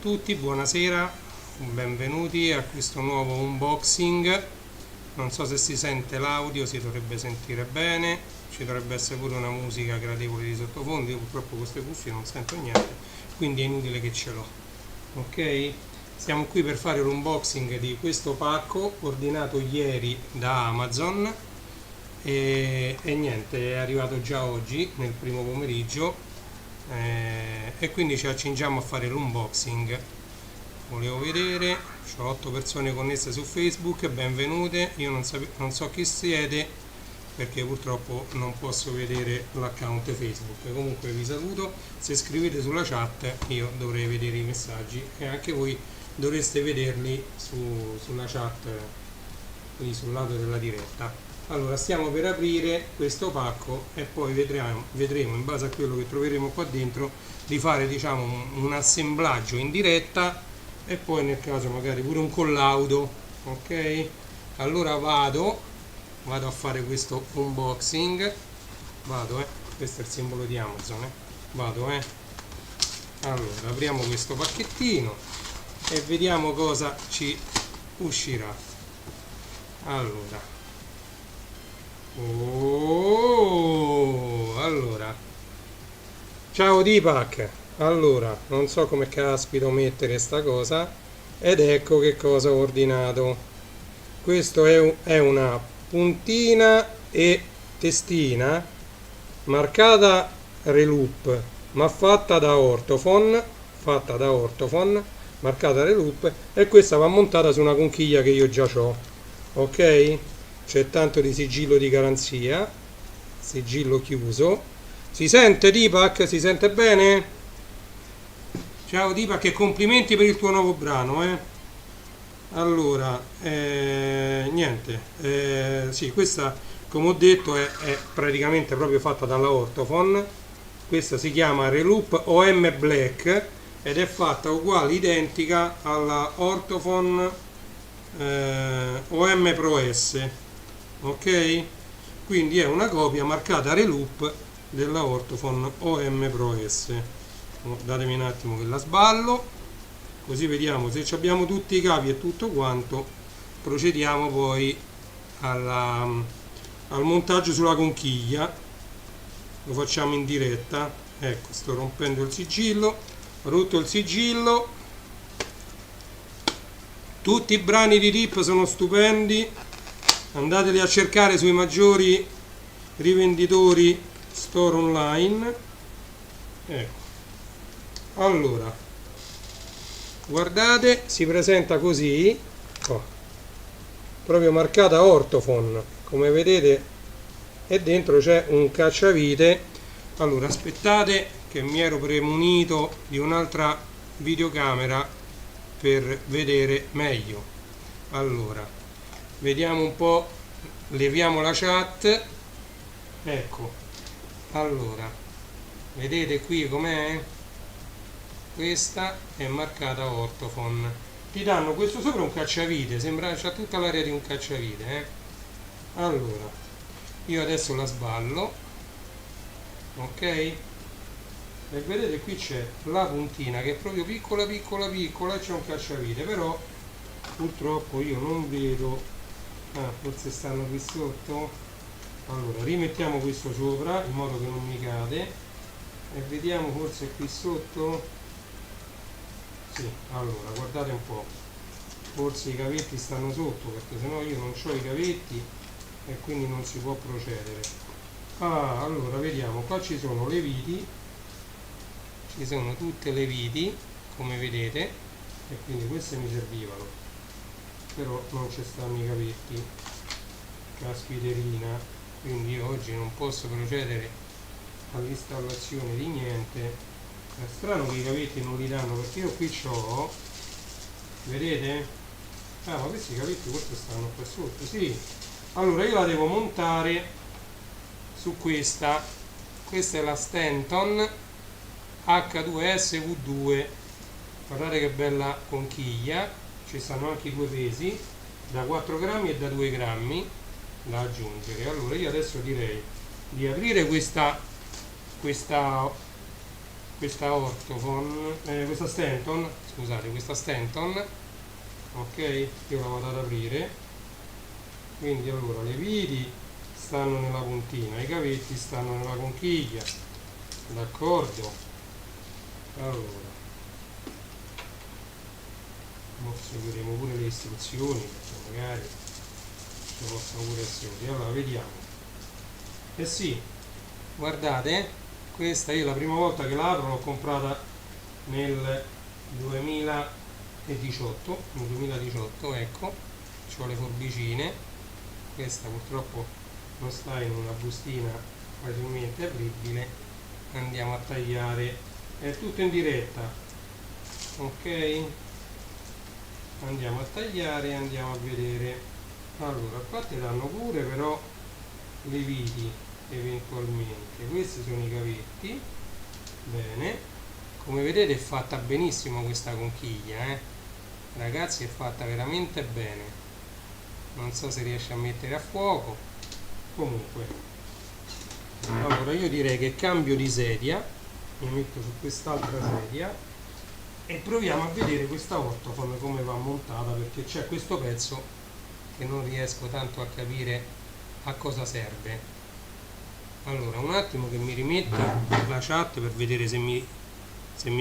tutti, buonasera, benvenuti a questo nuovo unboxing. Non so se si sente l'audio, si dovrebbe sentire bene, ci dovrebbe essere pure una musica gradevole di sottofondo. Io purtroppo con queste cuffie non sento niente, quindi è inutile che ce l'ho. Ok? Siamo qui per fare l'unboxing di questo pacco ordinato ieri da Amazon e niente, è arrivato già oggi nel primo pomeriggio. E quindi ci accingiamo a fare l'unboxing. Volevo vedere, ho 8 persone connesse su Facebook, benvenute. Io non so chi siete perché purtroppo non posso vedere l'account Facebook. Comunque vi saluto, se scrivete sulla chat io dovrei vedere i messaggi e anche voi dovreste vederli sulla chat lì sul lato della diretta. Allora, stiamo per aprire questo pacco e poi vedremo in base a quello che troveremo qua dentro di fare, diciamo, un assemblaggio in diretta e poi nel caso magari pure un collaudo. Ok? Allora vado a fare questo unboxing. Questo è il simbolo di Amazon, Allora, apriamo questo pacchettino e vediamo cosa ci uscirà. Allora, ciao Deepak. Allora, non so come caspito mettere sta cosa ed ecco che cosa ho ordinato. Questo è una puntina e testina marcata Reloop, ma fatta da Ortofon, marcata Reloop, e questa va montata su una conchiglia che io già ho. Ok? C'è tanto di sigillo di garanzia, sigillo chiuso. Si sente Deepak? Si sente bene? Ciao Deepak e complimenti per il tuo nuovo brano. Allora, niente, sì, questa come ho detto è praticamente proprio fatta dalla Ortofon. Questa si chiama Reloop OM Black ed è fatta uguale, identica alla Ortofon OM Pro S. Ok? Quindi è una copia marcata Reloop della Ortofon OM Pro S. Datemi un attimo che la sballo, così vediamo se abbiamo tutti i cavi e tutto quanto. Procediamo poi al montaggio sulla conchiglia. Lo facciamo in diretta. Ecco, sto rompendo il sigillo, ho rotto il sigillo. Tutti i brani di Rip sono stupendi, andateli a cercare sui maggiori rivenditori store online. Ecco, allora guardate, si presenta così, proprio marcata Ortofon, come vedete, e dentro c'è un cacciavite. Allora aspettate che mi ero premunito di un'altra videocamera per vedere meglio. Allora vediamo un po', leviamo la chat. Ecco, allora vedete qui com'è? Questa è marcata Ortofon. Ti danno questo sopra un cacciavite, sembra c'ha tutta l'area di un cacciavite. Allora io adesso la sballo, ok, e vedete qui c'è la puntina che è proprio piccola e c'è un cacciavite, però purtroppo io non vedo. Forse stanno qui sotto. Allora rimettiamo questo sopra in modo che non mi cade e vediamo, forse qui sotto. Sì, allora guardate un po', forse i cavetti stanno sotto, perché sennò io non ho i cavetti e quindi non si può procedere. Allora vediamo, qua ci sono le viti, ci sono tutte le viti come vedete, e quindi queste mi servivano, però non ci stanno i cavetti, caspiterina, quindi io oggi non posso procedere all'installazione di niente. È strano che i cavetti non li danno, perché io qui c'ho, vedete? Ma questi cavetti forse stanno qua sotto, sì. Allora io la devo montare su questa è la Stanton H2S V2. Guardate che bella conchiglia, ci stanno anche i due pesi da 4 grammi e da 2 grammi da aggiungere. Allora io adesso direi di aprire questa questa Ortofon, questa Stanton, scusate, questa Stanton, ok, io la vado ad aprire. Quindi allora le viti stanno nella puntina, i cavetti stanno nella conchiglia, d'accordo? Allora seguiremo pure le istruzioni perché magari ci possono pure essere utili. Allora vediamo. Eh sì, guardate, questa io la prima volta che la apro l'ho comprata nel 2018, ecco, ho le forbicine, questa purtroppo non sta in una bustina facilmente apribile, andiamo a tagliare, è tutto in diretta, ok? Andiamo a tagliare e andiamo a vedere. Allora, qua ti danno pure però le viti eventualmente, questi sono i cavetti, bene, come vedete è fatta benissimo questa conchiglia, ragazzi, è fatta veramente bene, non so se riesce a mettere a fuoco. Comunque, allora io direi che cambio di sedia, mi metto su quest'altra sedia e proviamo a vedere questa Ortofon come va montata, perché c'è questo pezzo che non riesco tanto a capire a cosa serve. Allora, un attimo che mi rimetto la chat per vedere se mi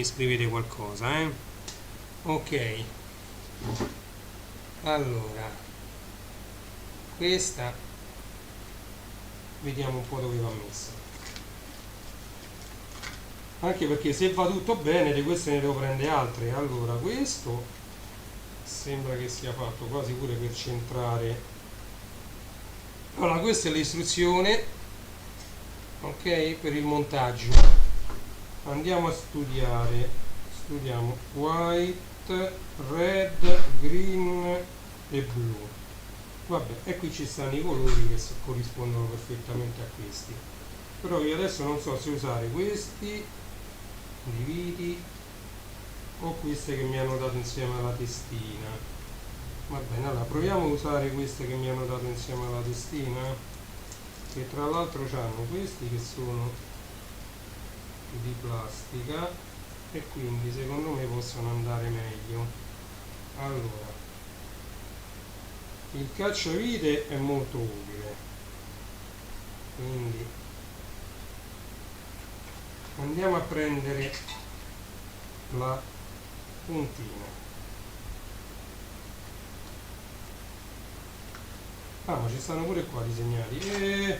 scrivete qualcosa, ok. Allora, questa vediamo un po' dove va messa, anche perché se va tutto bene di queste ne devo prendere altre. Allora, questo sembra che sia fatto quasi pure per centrare. Allora, questa è l'istruzione, ok, per il montaggio. Andiamo a studiamo white, red, green e blu. Vabbè, e qui ci stanno i colori che corrispondono perfettamente a questi, però io adesso non so se usare questi viti o queste che mi hanno dato insieme alla testina. Va bene, allora proviamo a usare queste che mi hanno dato insieme alla testina, che tra l'altro hanno questi che sono di plastica e quindi secondo me possono andare meglio. Allora, il cacciavite è molto utile, quindi andiamo a prendere la puntina. Ah, ma ci stanno pure qua disegnati, è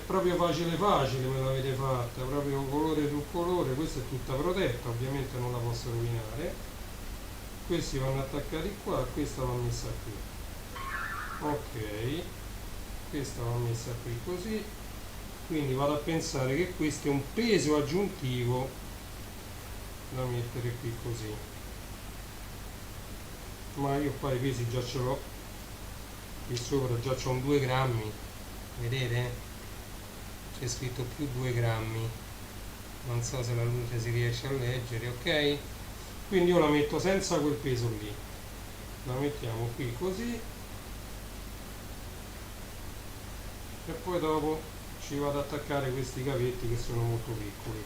proprio facile me l'avete fatta, proprio colore su colore. Questa è tutta protetta, ovviamente non la posso rovinare. Questi vanno attaccati qua, questa va messa qui. Ok, questa va messa qui così, quindi vado a pensare che questo è un peso aggiuntivo da mettere qui così, ma io qua i pesi già ce l'ho qui sopra, già c'ho un 2 grammi, vedete? C'è scritto più 2 grammi, non so se la luce si riesce a leggere, ok? Quindi io la metto senza quel peso lì, la mettiamo qui così e poi dopo ci vado ad attaccare questi cavetti che sono molto piccoli.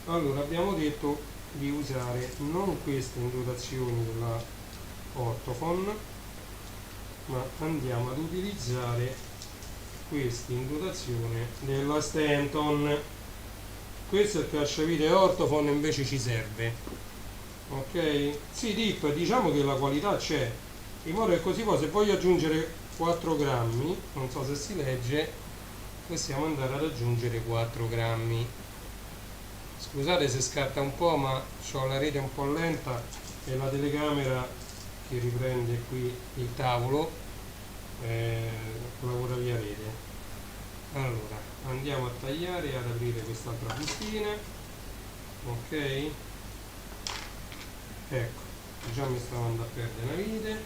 Allora, abbiamo detto di usare non queste in dotazione della Ortofon, ma andiamo ad utilizzare questi in dotazione della Stanton. Questo è il cacciavite Ortofon, invece ci serve, ok? Sì, dip, diciamo che la qualità c'è, in modo che così poi se voglio aggiungere 4 grammi, non so se si legge, possiamo andare ad aggiungere 4 grammi. Scusate se scatta un po', ma ho la rete un po' lenta e la telecamera che riprende qui il tavolo lavora via rete. Allora, andiamo a tagliare e ad aprire quest'altra bustina, ok? Ecco, già mi stavo andando a perdere la vite,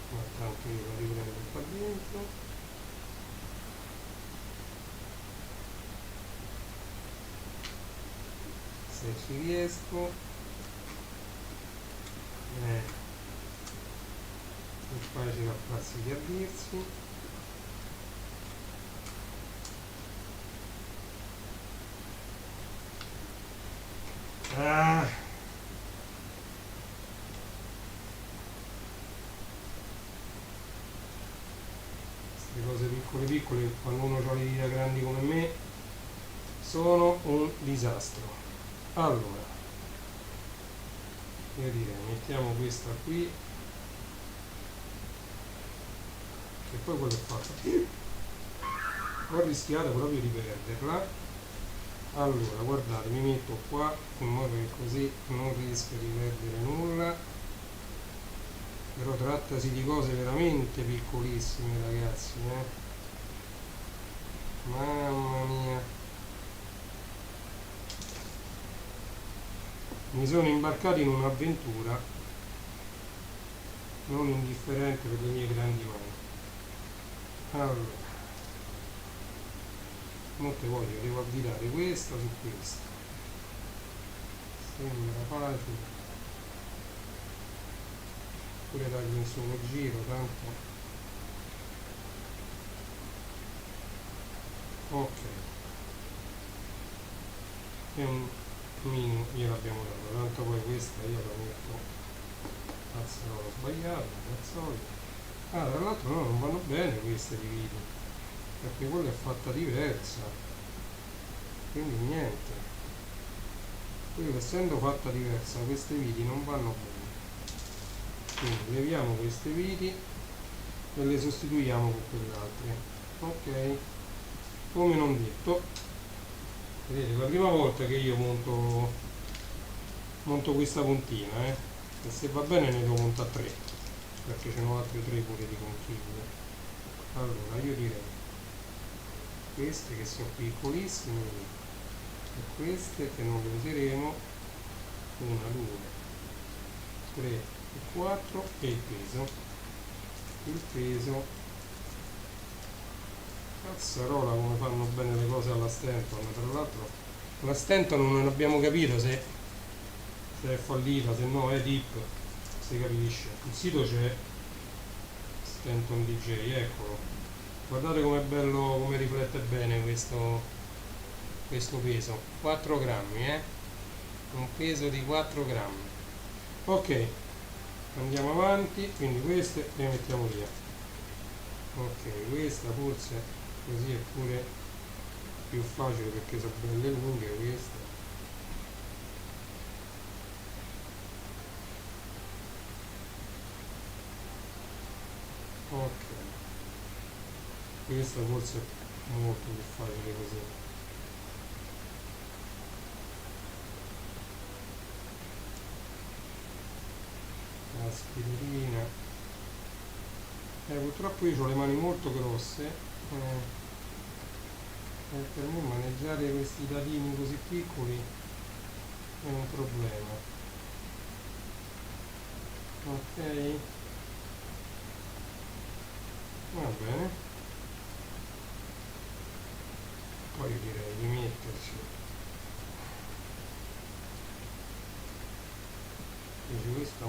ma tanto io la riprendo qua dentro. Se ci riesco, è facile a farsi di avvirsi. Ah. Queste cose piccole piccole, quando uno ha le dita grandi come me, sono un disastro. Allora, io direi mettiamo questa qui, che poi quello è fatto. Ho rischiato proprio di perderla. Allora, guardate, mi metto qua in modo che così non rischio di perdere nulla. Però trattasi di cose veramente piccolissime, ragazzi, mamma mia. Mi sono imbarcato in un'avventura non indifferente per le mie grandi mani. Allora, molte voglio, devo abbinare questa su questa. Sembra facile. Pure dargli un solo giro, tanto. Ok. E un minimo gliel'abbiamo dato, tanto poi questa io la metto. Cazzarola sbagliato, al solito. Ah, tra l'altro no, non vanno bene queste di video, perché quella è fatta diversa, quindi niente. Quindi essendo fatta diversa queste viti non vanno bene, quindi leviamo queste viti e le sostituiamo con quelle altre. Ok, come non detto, vedete, la prima volta che io monto questa puntina, e se va bene ne devo montare 3, perché ce n'ho altre 3 pure di conchiglie. Allora io direi queste che sono piccolissime e queste che non le useremo, 1, 2, 3 e 4, e il peso, cazzarola come fanno bene le cose alla Stanton. Tra l'altro la Stanton non abbiamo capito se è fallita, se no è dip, si capisce. Il sito c'è, Stanton DJ, eccolo, guardate com'è bello, come riflette bene questo peso, 4 grammi, un peso di 4 grammi. Ok, andiamo avanti, quindi queste le mettiamo via. Ok, questa forse così è pure più facile perché sono belle lunghe queste. Ok, questa forse è molto più facile così. La spirina, purtroppo io ho le mani molto grosse, e per me maneggiare questi dadini così piccoli è un problema. Ok, va bene, poi io direi di metterci, dice questa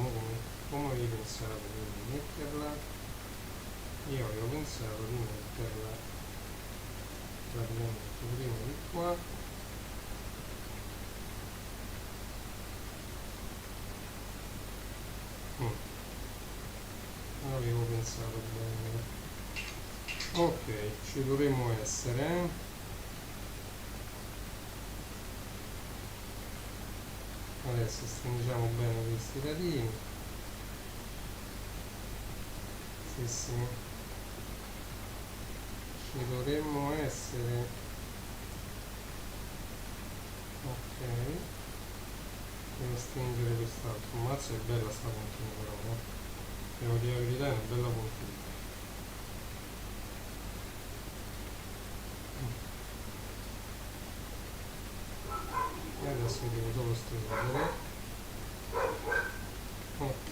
come avevi pensato di metterla? Io avevo pensato di metterla praticamente prima di qua, avevo pensato bene. Ok, ci dovremmo essere, adesso stringiamo bene questi dadini. Sì, ci dovremmo essere. Ok, devo stringere quest'altro. Mazzo, è bella sta puntina però, devo dire la verità, è una bella puntina. E adesso devo solo stringere. Ok,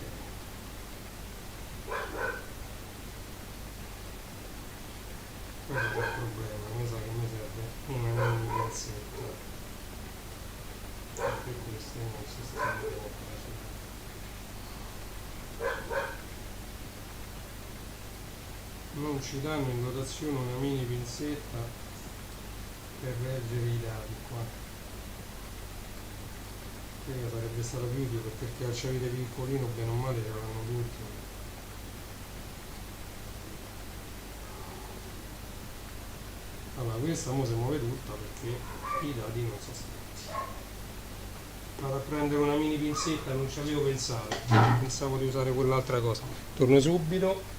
questo è il problema, mi sa che mi serve una mini pinzetta, perché queste non si stringono facile. Non ci danno in dotazione una mini pinzetta per leggere i dati qua. sarebbe stato più utile perché il cacciavite piccolino bene o male ce l'hanno tutti. Allora questa mo si muove tutta perché i dadi non sono stretti. Vado a prendere una mini pinzetta, non ci avevo pensato, pensavo di usare quell'altra cosa. Torno subito.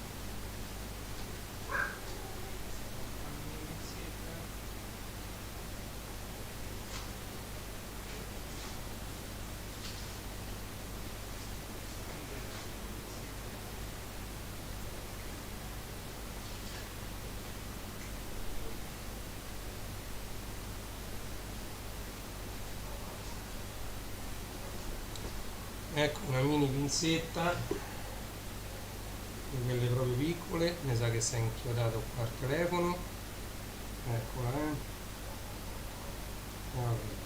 Ecco una mini pinzetta, di quelle proprio piccole, mi sa che si è inchiodato qua al telefono, eccola, allora.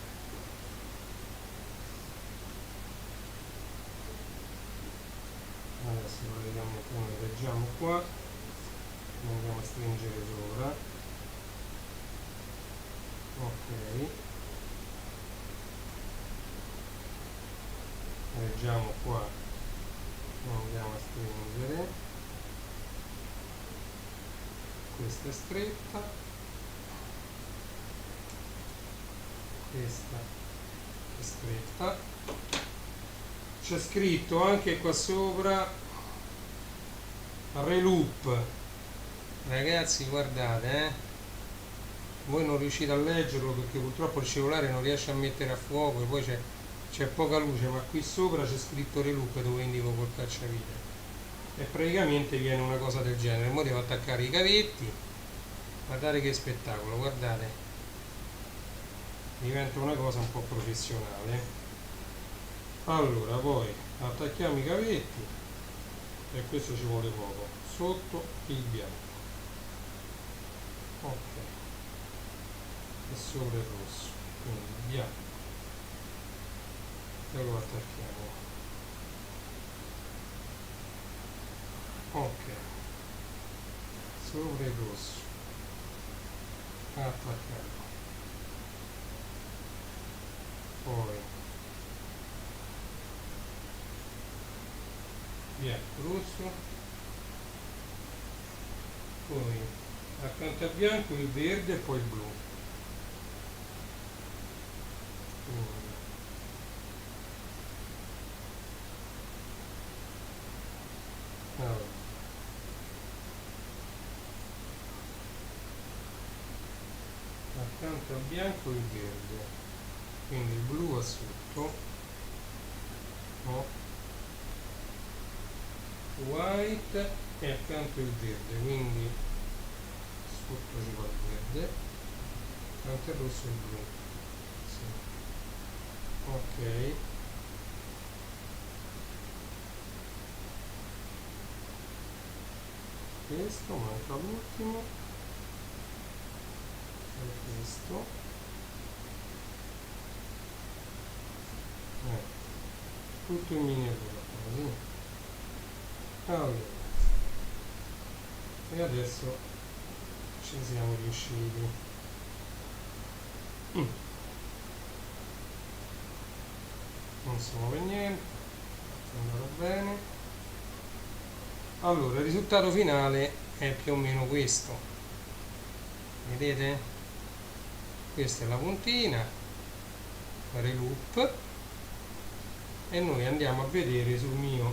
Adesso lo vediamo come lo leggiamo qua, lo andiamo a stringere sopra, ok. Leggiamo qua, andiamo a stringere, questa è stretta, questa è stretta, c'è scritto anche qua sopra reloop, ragazzi guardate, voi non riuscite a leggerlo perché purtroppo il cellulare non riesce a mettere a fuoco e poi c'è poca luce, ma qui sopra c'è scritto reloop dove indico col cacciavite e praticamente viene una cosa del genere. Ora devo attaccare i cavetti, guardate che spettacolo, guardate, diventa una cosa un po' professionale. Allora poi attacchiamo i cavetti e questo ci vuole poco, sotto il bianco, ok, e sopra il rosso, quindi bianco e lo attacchiamo, ok, sopra il rosso, attaccato, poi bianco, rosso, poi accanto al bianco il verde e poi il blu. Allora. Accanto al bianco il verde, quindi il blu a sotto, no? White e accanto il verde, quindi sotto ci va il verde, accanto il rosso il blu, sì. Ok, questo manca l'ultimo, e questo, tutto in miniatura così. Allora, e adesso ci siamo riusciti. Non si muove niente, è andato bene. Allora il risultato finale è più o meno questo, vedete? Questa è la puntina, reloop, e noi andiamo a vedere sul mio,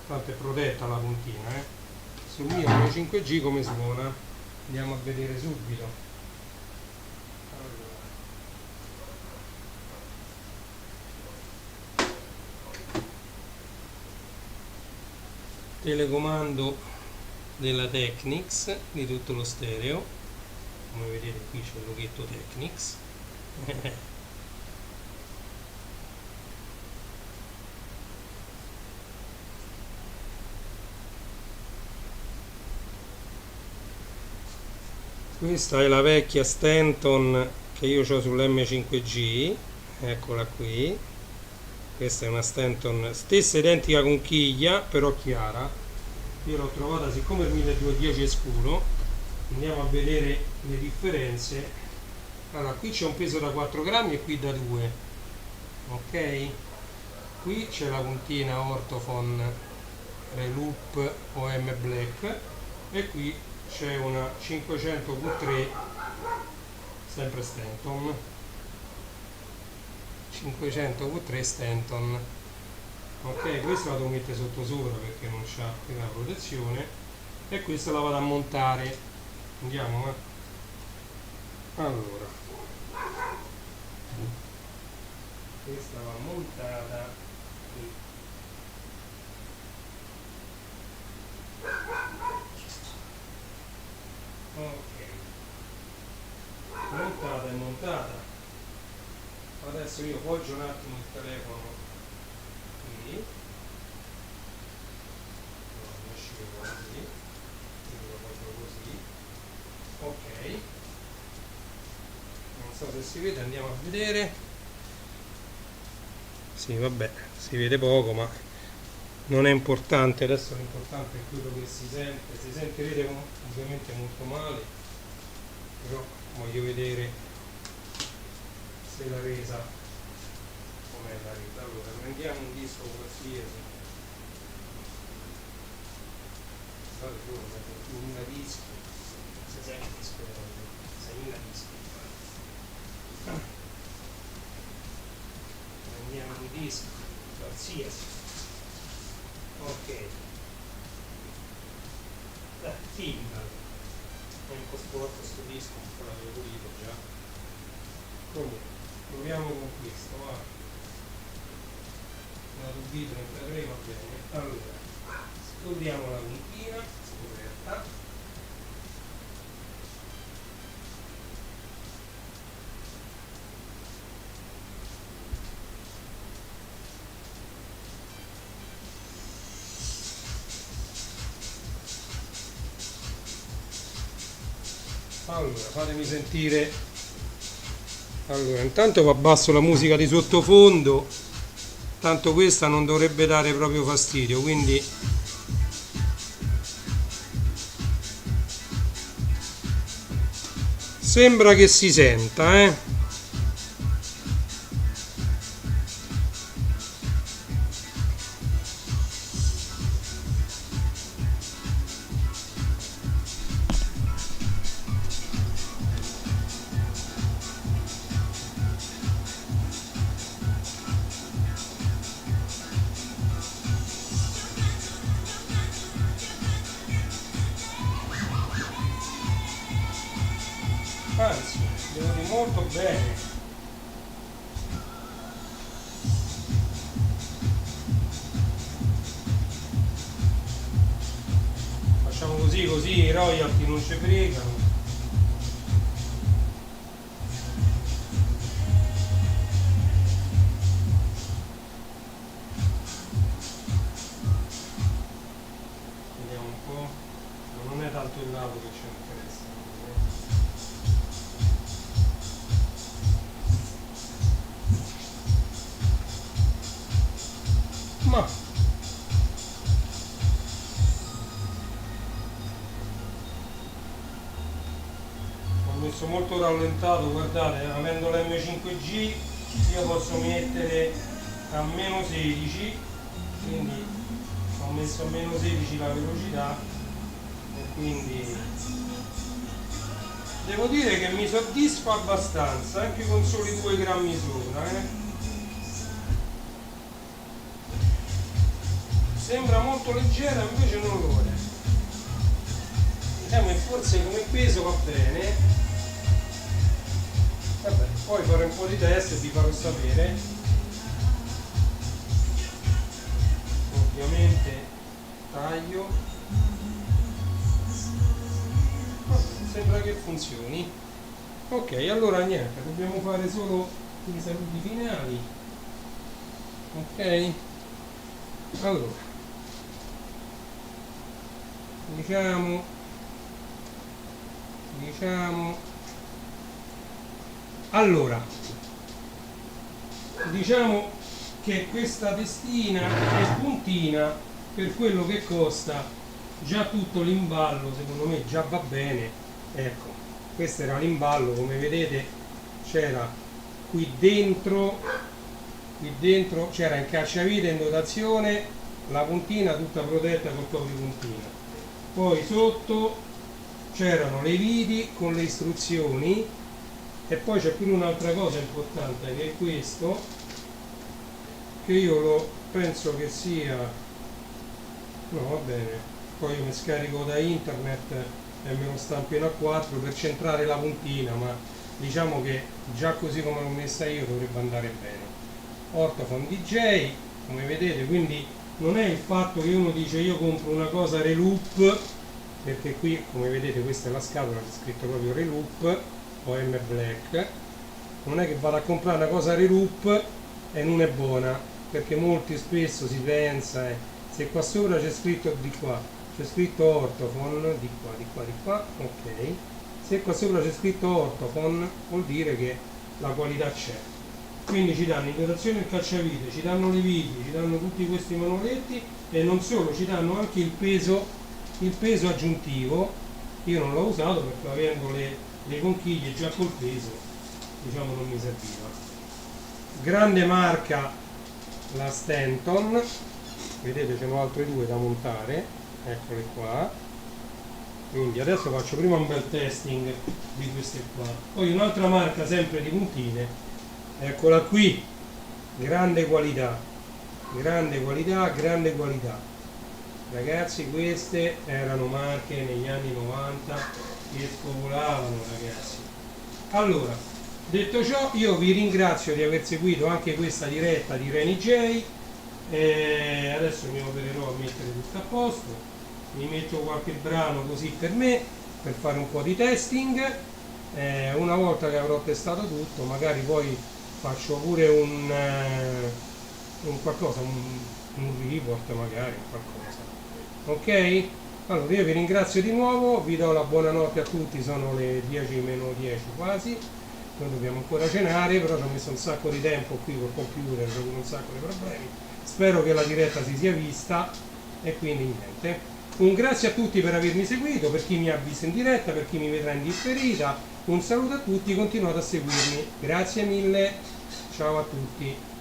tanto è protetta la puntina, sul mio 5G come suona, andiamo a vedere subito. Telecomando della Technics di tutto lo stereo, come vedete qui c'è il loghetto Technics. Questa è la vecchia Stanton che io ho sull'M5G, eccola qui. Questa è una Stanton stessa identica conchiglia, però chiara. Io l'ho trovata, siccome il 1210 è scuro, andiamo a vedere le differenze. Allora, qui c'è un peso da 4 grammi e qui da 2. ok? Qui c'è la puntina Ortofon Reloop OM Black e qui c'è una 500 V3 sempre Stanton, 500 V3 Stanton, ok? Questa la devo mettere sotto sopra perché non c'ha la protezione e questa la vado a montare. Andiamo, allora, questa va montata qui. Ok, montata e montata. Adesso io poggio un attimo il telefono qui, non esce così, quindi lo poggio così, ok, non so se si vede, andiamo a vedere. Sì, vabbè, si vede poco, ma non è importante. Adesso l'importante è quello che si sentirete ovviamente molto male, però voglio vedere se la resa, com'è la resa. Allora prendiamo un disco qualsiasi, guardate tu, 2000 dischi, 600 dischi, 6000 dischi. Prendiamo un disco qualsiasi, ok, Timbal, è un po' sporco questo disco, un po' l'avevo pulito già. Comunque proviamo con questo, va. La rubito 33 va bene. Allora scorriamo la puntina scoperta, allora fatemi sentire. Allora intanto vi abbasso la musica di sottofondo, tanto questa non dovrebbe dare proprio fastidio, quindi sembra che si senta, anzi, devo dire molto bene. Facciamo così, così i royalty non ci fregano. Vediamo un po', ma non è tanto il lato che ci interessa. Ma ho messo molto rallentato, guardate, avendo l'M5G io posso mettere a meno 16, quindi ho messo a meno 16 la velocità e quindi devo dire che mi soddisfa abbastanza, anche con soli 2 grammi sopra. Sembra molto leggera, invece non lo è. Diciamo che forse come peso va bene. Vabbè, poi farò un po' di test e vi farò sapere. Ovviamente taglio. Vabbè, sembra che funzioni. Ok, allora niente, dobbiamo fare solo i saluti finali. Ok? Allora, diciamo che questa testina è puntina, per quello che costa, già tutto l'imballo secondo me già va bene. Ecco, questo era l'imballo, come vedete c'era qui dentro qui dentro c'era il cacciavite in dotazione, la puntina tutta protetta col copripuntina, poi sotto c'erano le viti con le istruzioni, e poi c'è pure un'altra cosa importante, che è questo, che io lo penso che sia, no va bene, poi io mi scarico da internet e me lo stampino a 4 per centrare la puntina, ma diciamo che già così come l'ho messa io dovrebbe andare bene. Ortofon DJ, come vedete, quindi non è il fatto che uno dice io compro una cosa Reloop, perché qui come vedete questa è la scatola, c'è scritto proprio Reloop OM Black, non è che vado a comprare una cosa Reloop e non è buona, perché molti spesso si pensa se qua sopra c'è scritto di qua, c'è scritto Ortofon, di qua, di qua, di qua, ok, se qua sopra c'è scritto Ortofon vuol dire che la qualità c'è. Quindi ci danno in dotazione il cacciavite, ci danno le viti, ci danno tutti questi manualetti e non solo, ci danno anche il peso aggiuntivo. Io non l'ho usato perché avendo le conchiglie già col peso, diciamo, non mi serviva. Grande marca la Stanton, vedete ce n'ho altre due da montare, eccole qua. Quindi adesso faccio prima un bel testing di queste qua. Poi un'altra marca sempre di puntine, eccola qui, grande qualità, grande qualità, grande qualità. Ragazzi, queste erano marche negli anni 90 che spopolavano, ragazzi. Allora, detto ciò, io vi ringrazio di aver seguito anche questa diretta di Reni J. Adesso mi opererò a mettere tutto a posto, mi metto qualche brano così per me, per fare un po' di testing. Una volta che avrò testato tutto, magari poi faccio pure un qualcosa, un report, magari qualcosa. Ok? Allora io vi ringrazio di nuovo, vi do la buonanotte a tutti, sono le 10 meno 10 quasi, noi dobbiamo ancora cenare, però ci ho messo un sacco di tempo qui col computer, ho avuto un sacco di problemi, spero che la diretta si sia vista e quindi niente. Un grazie a tutti per avermi seguito, per chi mi ha visto in diretta, per chi mi vedrà in differita, un saluto a tutti, continuate a seguirmi, grazie mille, ciao a tutti.